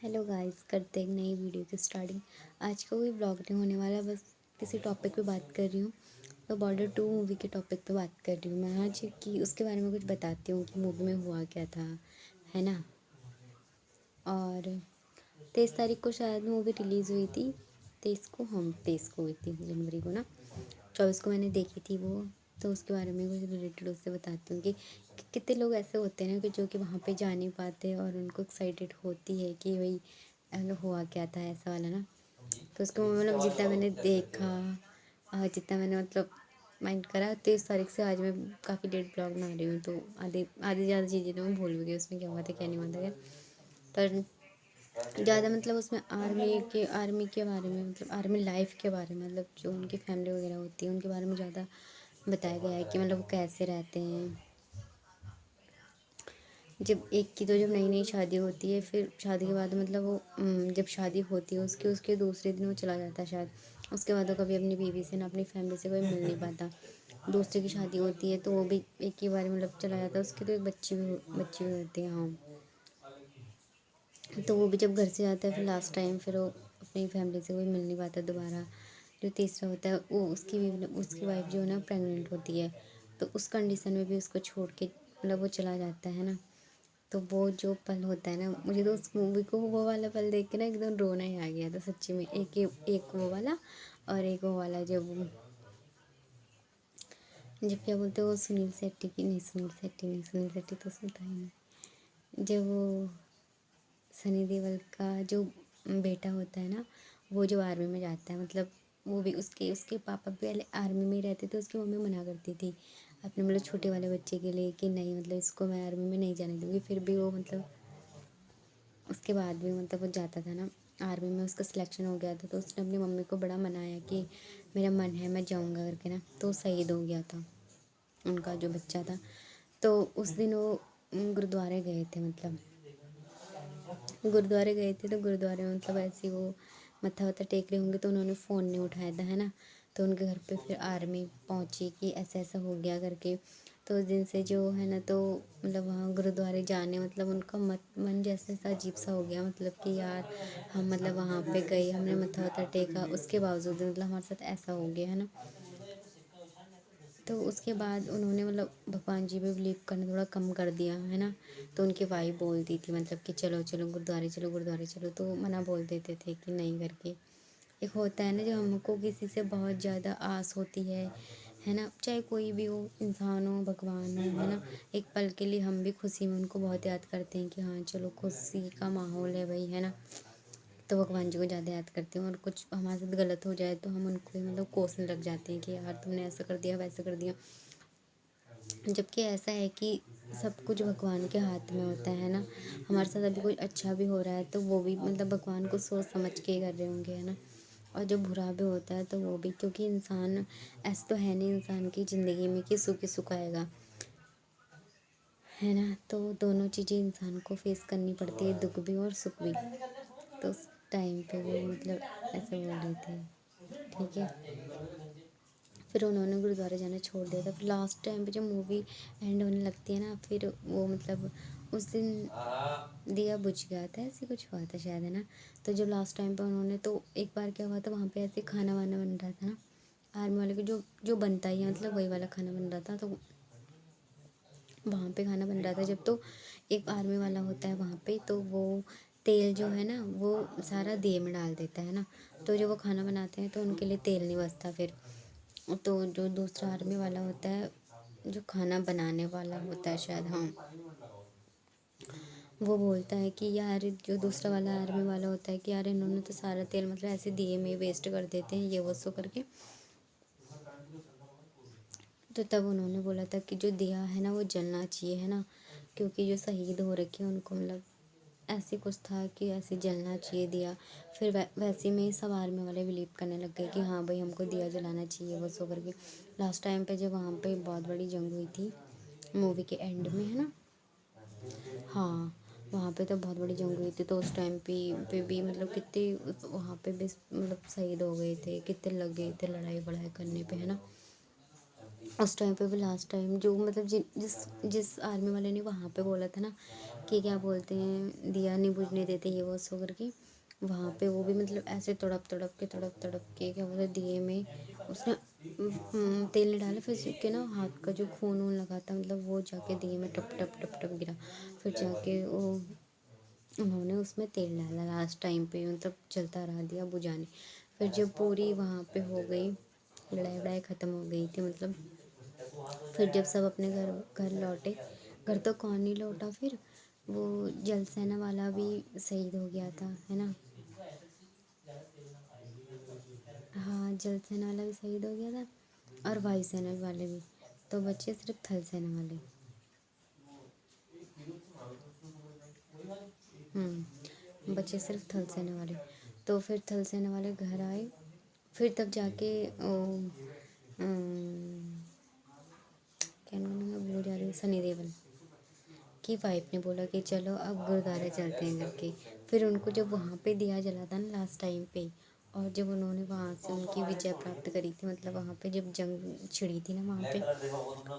Hello guys, करते हैं एक नई वीडियो की स्टार्टिंग। आज का कोई ब्लॉग नहीं होने वाला, बस किसी टॉपिक पे बात कर रही हूँ। तो बॉर्डर 2 मूवी के टॉपिक पे बात कर रही हूँ मैं आज, कि उसके बारे में कुछ बताती हूँ कि मूवी में हुआ क्या था, है ना। और 23 तारीख को शायद मूवी रिलीज़ हुई थी। 23 को हुई थी जनवरी को ना। 24 को मैंने देखी थी वो। तो उसके बारे में कुछ रिलेटेड उससे बताती हूँ कि कितने लोग ऐसे होते हैं ना कि जो कि वहाँ पे जा नहीं पाते और उनको एक्साइटेड होती है कि भाई हुआ क्या था, ऐसा वाला ना। तो उसको मतलब जितना मैंने देखा और जितना मैंने मतलब माइंड करा, 23 तारीख से आज मैं काफ़ी लेट ब्लॉग बना रही हूँ। तो आधी आधी ज़्यादा चीज़ें तो मैं भूल भी गई उसमें क्या हुआ था क्या नहीं हुआ था क्या। पर ज़्यादा मतलब उसमें आर्मी के बारे में, मतलब आर्मी लाइफ के बारे में, मतलब जो उनकी फैमिली वगैरह होती है उनके बारे में ज़्यादा बताया गया है कि मतलब वो कैसे रहते हैं। जब एक की तो जब नई नई शादी होती है, फिर शादी के बाद मतलब वो जब शादी होती है उसके उसके दूसरे दिन वो चला जाता है शायद। उसके बाद वो कभी अपनी बीवी से ना अपनी फैमिली से कोई मिल नहीं पाता। दूसरे की शादी होती है तो वो भी एक ही बार मतलब चला जाता है। उसकी तो एक बच्ची भी होती है, हाँ। तो वो भी जब घर से जाता है फिर लास्ट टाइम, फिर वो अपनी फैमिली से कोई मिल नहीं पाता दोबारा। जो तीसरा होता है वो उसकी वाइफ जो है ना प्रेग्नेंट होती है। तो उस कंडीशन में भी उसको छोड़ के मतलब वो चला जाता है ना। तो वो जो पल होता है ना, मुझे तो उस मूवी को वो वाला पल देख के ना एकदम रोना ही आ गया था सच्ची में। एक वो वाला, और एक वो वाला जब जब क्या बोलते हैं वो सुनील शेट्टी तो सुनता ही नहीं। जब वो सनी देओल का जो बेटा होता है ना, वो जो आर्मी में जाता है, मतलब वो भी उसके उसके पापा भी पहले आर्मी में ही रहते थे। उसकी मम्मी मना करती थी अपने मतलब छोटे वाले बच्चे के लिए कि नहीं, मतलब इसको मैं आर्मी में नहीं जाने दूँगी। फिर भी वो मतलब उसके बाद भी मतलब वो जाता था ना आर्मी में। उसका सिलेक्शन हो गया था तो उसने अपनी मम्मी को बड़ा मनाया कि मेरा मन है मैं जाऊँगा करके ना। तो शहीद हो गया था उनका जो बच्चा था। तो उस दिन वो गुरुद्वारे गए थे, मतलब गुरुद्वारे गए थे। तो गुरुद्वारे में मतलब ऐसे वो मत्था वत्था टेक रहे होंगे तो उन्होंने फ़ोन नहीं उठाया था, है ना। तो उनके घर पे फिर आर्मी पहुंची कि ऐसा ऐसा हो गया करके। तो उस दिन से जो है ना, तो मतलब वहाँ गुरुद्वारे जाने मतलब उनका मन जैसे ऐसा अजीब सा हो गया, मतलब कि यार हम मतलब वहाँ पे गए, हमने मत्था वत्था टेका, उसके बावजूद मतलब हमारे साथ ऐसा हो गया, है ना। तो उसके बाद उन्होंने मतलब भगवान जी पे बिलीव करना थोड़ा कम कर दिया, है ना। तो उनकी वाइफ बोलती थी मतलब कि चलो चलो गुरुद्वारे चलो, गुरुद्वारे चलो, तो मना बोल देते थे कि नहीं करके। एक होता है ना जब हमको किसी से बहुत ज़्यादा आस होती है ना, चाहे कोई भी हो, इंसान हो भगवान हो, है ना। एक पल के लिए हम भी खुशी में उनको बहुत याद करते हैं कि हाँ चलो खुशी का माहौल है भाई, है ना। तो भगवान जी को ज़्यादा याद करते हैं। और कुछ हमारे साथ गलत हो जाए तो हम उनको ही मतलब कोसने लग जाते हैं कि यार तुमने ऐसा कर दिया वैसा कर दिया। जबकि ऐसा है कि सब कुछ भगवान के हाथ में होता है ना। हमारे साथ अभी कोई अच्छा भी हो रहा है तो वो भी मतलब भगवान को सोच समझ के ही कर रहे होंगे, है ना। और जो बुरा भी होता है तो वो भी, क्योंकि इंसान ऐसा तो है नहीं इंसान की ज़िंदगी में कि सुख ही सुख आएगा, है ना। तो दोनों चीज़ें इंसान को फेस करनी पड़ती है, दुख भी और सुख भी। तो उस टाइम पे वो मतलब ऐसे बोल रहे थे, ठीक है। फिर उन्होंने गुरुद्वारे जाना छोड़ दिया था। फिर लास्ट टाइम पे जब मूवी एंड होने लगती है ना, फिर वो मतलब उस दिन दिया बुझ गया था, ऐसे कुछ हुआ था शायद, है ना। तो जब लास्ट टाइम पे उन्होंने, तो एक बार क्या हुआ था वहाँ पे ऐसे खाना वाना बन रहा था ना, आर्मी वाले को जो जो बनता ही है मतलब वही वाला खाना बन रहा था। तो वहाँ पे खाना बन रहा था जब, तो एक आर्मी वाला होता है वहाँ पे, तो वो तेल जो है ना वो सारा दिए में डाल देता है ना। तो जब वो खाना बनाते हैं तो उनके लिए तेल नहीं बचता फिर। तो जो दूसरा आर्मी वाला होता है, जो खाना बनाने वाला होता है शायद, हाँ, वो बोलता है कि यार, जो दूसरा वाला आर्मी वाला होता है कि यार इन्होंने तो सारा तेल मतलब ऐसे दिए में वेस्ट कर देते हैं, ये वो सो करके। तो तब उन्होंने बोला था कि जो दिया है ना वो जलना चाहिए, है ना। क्योंकि जो शहीद हो रखे हैं उनको मतलब ऐसे कुछ था कि ऐसे जलना चाहिए दिया। फिर वैसे में ही सब आर्मी वाले बिलीव करने लग गए कि हाँ भाई हमको दिया जलाना चाहिए वो सो करके। लास्ट टाइम पे जब वहाँ पे बहुत बड़ी जंग हुई थी मूवी के एंड में, है ना। हाँ, वहाँ पे तो बहुत बड़ी जंग हुई थी। तो उस टाइम पे भी मतलब कितने वहाँ पे भी मतलब शहीद हो गए थे, कितने लग गए थे लड़ाई वड़ाई करने पे, है ना। उस टाइम पे भी लास्ट टाइम जो मतलब जिस जिस आर्मी वाले ने वहाँ पे बोला था ना कि क्या बोलते हैं दिया नहीं बुझने देते ये वो सो करके, वहाँ पे वो भी मतलब ऐसे तड़प तड़प के क्या बोलते दिए में उसने तेल नहीं डाला, फिर उसके ना हाथ का जो खून वून लगा था मतलब वो जाके दिए में टप टप टप टप गिरा। फिर जाके वो उन्होंने उसमें तेल डाला लास्ट टाइम पे, मतलब चलता रहा दिया बुझाने। फिर जब पूरी वहाँ पे हो गई लड़ाई वड़ाई ख़त्म हो गई थी मतलब, फिर जब सब अपने घर घर लौटे, घर तो कौन नहीं लौटा, फिर वो जल सेना वाला भी शहीद हो गया था, है ना। हाँ, जल सेना वाला भी शहीद हो गया था और वायु सेना वाले भी, तो बचे सिर्फ थल सेना वाले। बचे सिर्फ थल सेना वाले। तो फिर थल सेना वाले घर आए, फिर तब जाके क्या नाम है भूल जा रही हूँ, सनी देओल की वाइफ ने बोला कि चलो अब गुरुद्वारा चलते हैं करके। फिर उनको जब वहाँ पे दिया जला था ना लास्ट टाइम पे, और जब उन्होंने वहाँ से उनकी विजय प्राप्त करी थी, मतलब वहाँ पे जब जंग छिड़ी थी ना वहाँ पे,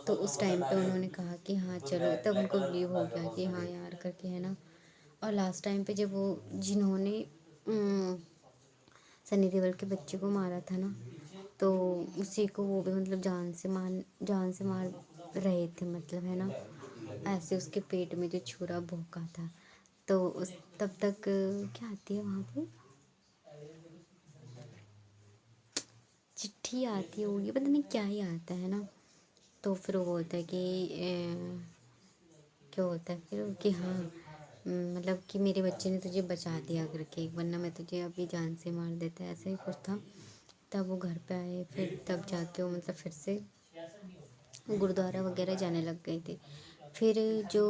तो उस टाइम पे उन्होंने कहा कि हाँ चलो, तब उनको बिलीव हो गया कि हाँ यार करके, है ना। और लास्ट टाइम पे जब वो जिन्होंने सनी देओल के बच्चे को मारा था ना, तो उसी को वो भी मतलब जान से मार रहे थे, मतलब है ना, ऐसे उसके पेट में जो छुरा भोंका था। तो उस तब तक क्या आती है वहाँ पे, चिट्ठी आती होगी, पता नहीं क्या ही आता है ना। तो फिर वो बोलता है कि क्या होता है फिर कि हाँ मतलब कि मेरे बच्चे ने तुझे बचा दिया करके, वरना मैं तुझे अभी जान से मार देता, ऐसा ही कुछ था। तब वो घर पे आए, फिर तब जाके वो मतलब फिर से गुरुद्वारा वगैरह जाने लग गए थे। फिर जो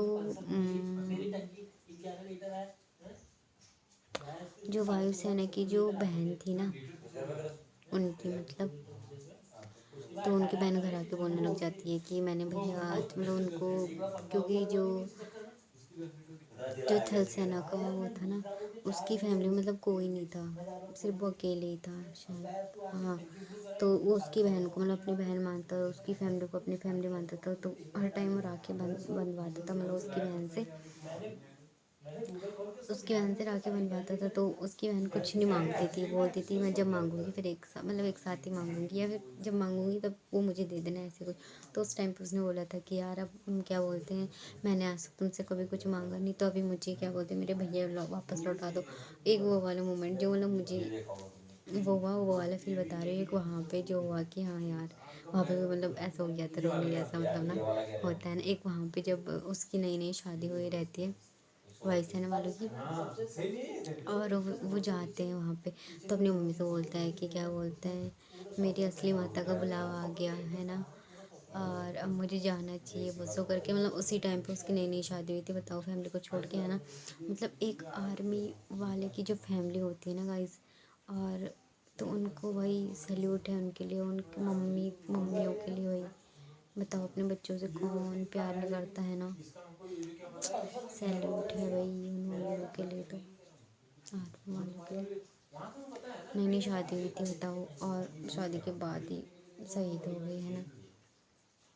जो वायुसेना की जो बहन थी ना उनकी, मतलब तो उनकी बहन घर आके बोलने लग जाती है कि मैंने भैया मतलब उनको, क्योंकि जो थल सेना का वो था ना, उसकी फैमिली में मतलब कोई नहीं था, सिर्फ वो अकेले ही था शायद, हाँ। तो वो उसकी बहन को मतलब अपनी बहन मानता था, उसकी फैमिली को अपनी फैमिली मानता था, तो हर टाइम वो राखी बंधवाता था, मतलब उसकी बहन से राखी बनवाता था। तो उसकी बहन कुछ नहीं मांगती थी, बोलती थी मैं जब मांगूंगी फिर एक साथ मतलब एक साथ ही मांगूंगी, या फिर जब मांगूंगी तब वो मुझे दे देना, ऐसे कुछ। तो उस टाइम पे उसने बोला था कि यार अब क्या बोलते हैं, मैंने आज तक तुमसे कभी कुछ मांगा नहीं, तो अभी मुझे क्या बोलते हैं मेरे भैया वापस लौटा दो। एक वो वाला मोमेंट जो मतलब मुझे वो हुआ, वो वाला फील बता रही हूँ। एक वहाँ पे जो हुआ कि हाँ यार, वहाँ पे भी मतलब ऐसा हो गया था रोने जैसा, मतलब ना होता है ना। एक वहाँ पे जब उसकी नई नई शादी हुई रहती है वायुसेना वालों की, और वो जाते हैं वहाँ पे, तो अपनी मम्मी से बोलता है कि क्या बोलते हैं मेरी असली माता का बुलावा आ गया है ना, और अब मुझे जाना चाहिए बस। हो करके मतलब उसी टाइम पे उसकी नई नई शादी हुई थी, बताओ फैमिली को छोड़ के, है ना। मतलब एक आर्मी वाले की जो फैमिली होती है ना गाइस, और तो उनको वही सैल्यूट है उनके लिए, उनकी मम्मियों के लिए वही, बताओ अपने बच्चों से कौन प्यार नहीं करता, है ना। सैल्यूट है भाई उन मम्मियों के लिए, तो आर्मी वालों के लिए। नई नई शादी हुई थी बताओ, और शादी के बाद ही शहीद हो गई, है ना।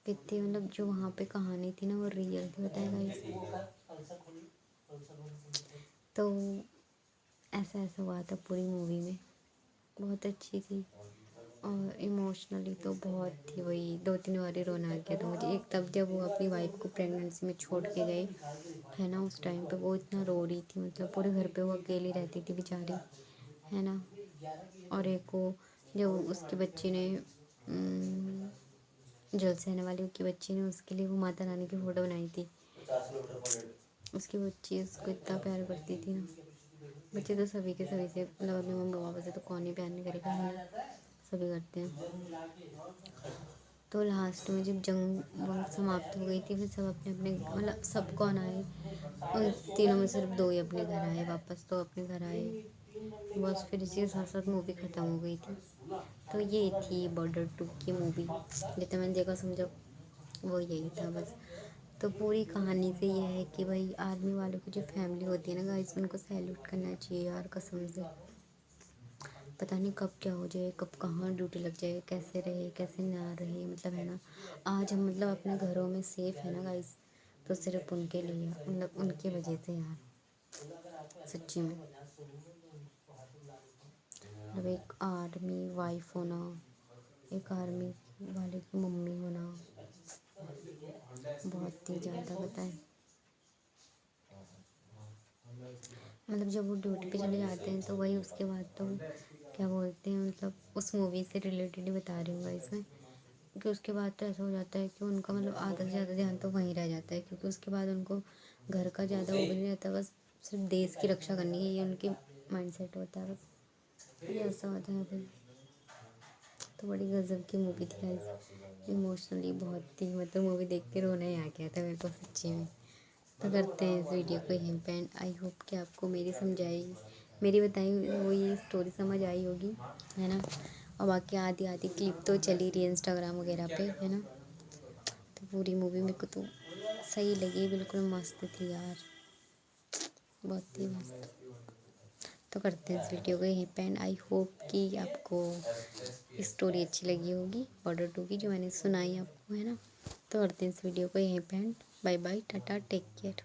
कितनी मतलब जो वहाँ पे कहानी थी ना वो रियल थी, बताएगा इस। तो ऐसा ऐसा हुआ था पूरी मूवी में, बहुत अच्छी थी। और इमोशनली तो बहुत थी, वही 2-3 बार ही रोना आ गया था मुझे। एक तब जब वो अपनी वाइफ को प्रेगनेंसी में छोड़ के गए, है ना, उस टाइम पे वो इतना रो रही थी, मतलब पूरे घर पे वो अकेली रहती थी बेचारी, है ना। और एक वो जब उसके बच्चे ने जल सेना वाली की बच्ची ने उसके लिए वो माता रानी की फ़ोटो बनाई थी, उसकी बच्ची उसको इतना प्यार करती थी ना। बच्चे तो सभी के सभी से मतलब अपने मम्मी पापा से तो कौन ही प्यार नहीं करेगा, है ना, सभी करते हैं। तो लास्ट में जब जंग वंग समाप्त हो गई थी, फिर सब अपने अपने मतलब सब कौन आए, उन तीनों में सिर्फ 2 ही अपने घर आए वापस, तो अपने घर आए बस। फिर इसी के साथ साथ मूवी ख़त्म हो गई थी। तो ये थी बॉर्डर 2 की मूवी, जितना मैंने देखा समझो वो यही था बस। तो पूरी कहानी से ये है कि भाई आर्मी वालों की जो फैमिली होती है ना गाइस, उनको सैल्यूट करना चाहिए यार कसम से। पता नहीं कब क्या हो जाए, कब कहाँ ड्यूटी लग जाए, कैसे रहे कैसे ना रहे, मतलब है ना। आज हम मतलब अपने घरों में सेफ है ना गाइस, तो सिर्फ उनके लिए, मतलब उनकी वजह से यार, सच्ची में। मतलब एक आर्मी वाइफ होना, एक आर्मी वाले की मम्मी होना, बहुत ही ज़्यादा बताएं। मतलब जब वो ड्यूटी पे चले जाते हैं तो वही, उसके बाद तो क्या बोलते हैं, मतलब उस मूवी से रिलेटेड ही बता रही हूँ इसमें, क्योंकि उसके बाद तो ऐसा हो जाता है कि उनका मतलब आधा से ज़्यादा ध्यान तो वहीं रह जाता है, क्योंकि उसके बाद उनको घर का ज़्यादा वो भी नहीं रहता, बस सिर्फ देश की रक्षा करनी है, ये उनकी माइंड सेट होता है बस, ये ऐसा होता है फिर। तो बड़ी गजब की मूवी थी गाइस, इमोशनली बहुत थी, मतलब मूवी देख के रोना ही आ गया था मेरे को सच्ची में। तो करते हैं इस वीडियो को यहीं पे एंड। आई होप कि आपको मेरी समझाई, मेरी बताई वो ये स्टोरी समझ आई होगी, है ना। और बाकी आधी आधी क्लिप तो चली रही है इंस्टाग्राम वगैरह पे, है ना। तो पूरी मूवी मेरे को तो सही लगी, बिल्कुल मस्त थी यार, बहुत ही मस्त। तो करते हैं इस वीडियो को यहीं पे एंड। आई होप कि आपको स्टोरी अच्छी लगी होगी बॉर्डर 2 की, जो मैंने सुनाई आपको, है ना। तो करते हैं इस वीडियो को यहीं पे end. Bye bye, tata, take care.